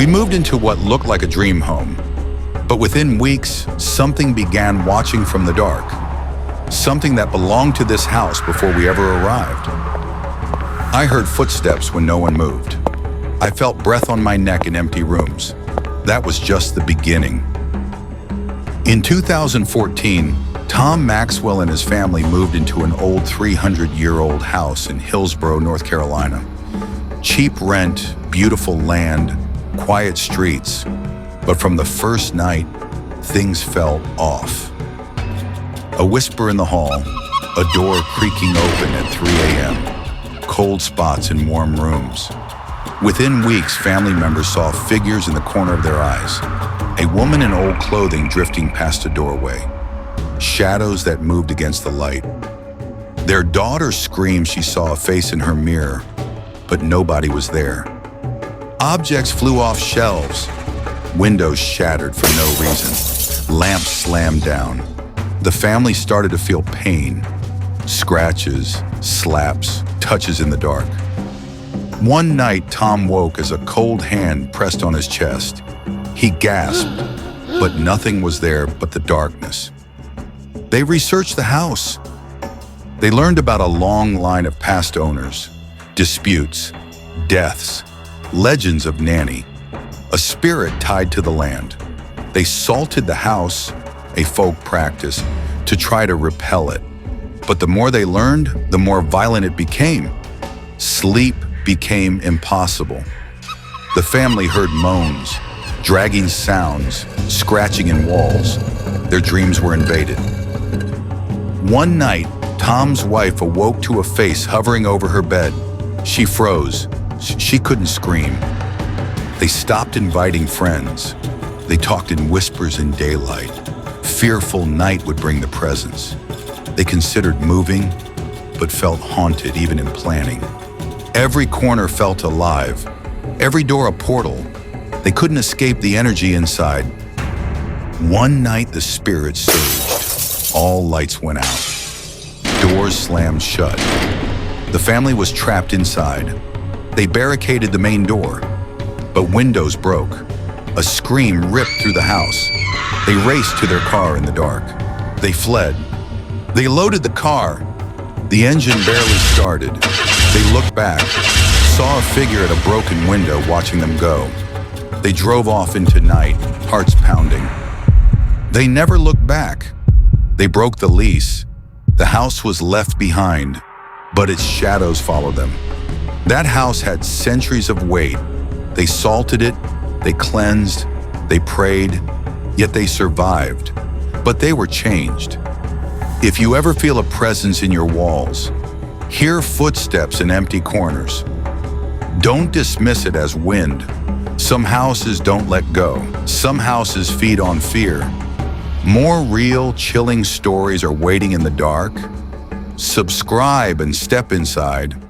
We moved into what looked like a dream home, but within weeks, something began watching from the dark. Something that belonged to this house before we ever arrived. I heard footsteps when no one moved. I felt breath on my neck in empty rooms. That was just the beginning. In 2014, Tom Maxwell and his family moved into an old 300-year-old house in Hillsborough, North Carolina. Cheap rent, beautiful land, quiet streets. But from the first night, things felt off. A whisper in the hall, a door creaking open at 3 a.m., cold spots in warm rooms. Within weeks, family members saw figures in the corner of their eyes. A woman in old clothing drifting past a doorway. Shadows that moved against the light. Their daughter screamed she saw a face in her mirror, but nobody was there. Objects flew off shelves. Windows shattered for no reason. Lamps slammed down. The family started to feel pain. Scratches, slaps, touches in the dark. One night, Tom woke as a cold hand pressed on his chest. He gasped, but nothing was there but the darkness. They researched the house. They learned about a long line of past owners, disputes, deaths, legends of Nannie, a spirit tied to the land. They salted the house, a folk practice, to try to repel it. But the more they learned, the more violent it became. Sleep became impossible. The family heard moans, dragging sounds, scratching in walls. Their dreams were invaded. One night, Tom's wife awoke to a face hovering over her bed. She froze. She couldn't scream. They stopped inviting friends. They talked in whispers in daylight. Fearful night would bring the presence. They considered moving, but felt haunted even in planning. Every corner felt alive. Every door a portal. They couldn't escape the energy inside. One night the spirit surged. All lights went out. Doors slammed shut. The family was trapped inside. They barricaded the main door, but windows broke. A scream ripped through the house. They raced to their car in the dark. They fled. They loaded the car. The engine barely started. They looked back, saw a figure at a broken window watching them go. They drove off into night, hearts pounding. They never looked back. They broke the lease. The house was left behind, but its shadows followed them. That house had centuries of weight. They salted it, they cleansed, they prayed, yet they survived. But they were changed. If you ever feel a presence in your walls, hear footsteps in empty corners, don't dismiss it as wind. Some houses don't let go. Some houses feed on fear. More real, chilling stories are waiting in the dark. Subscribe and step inside.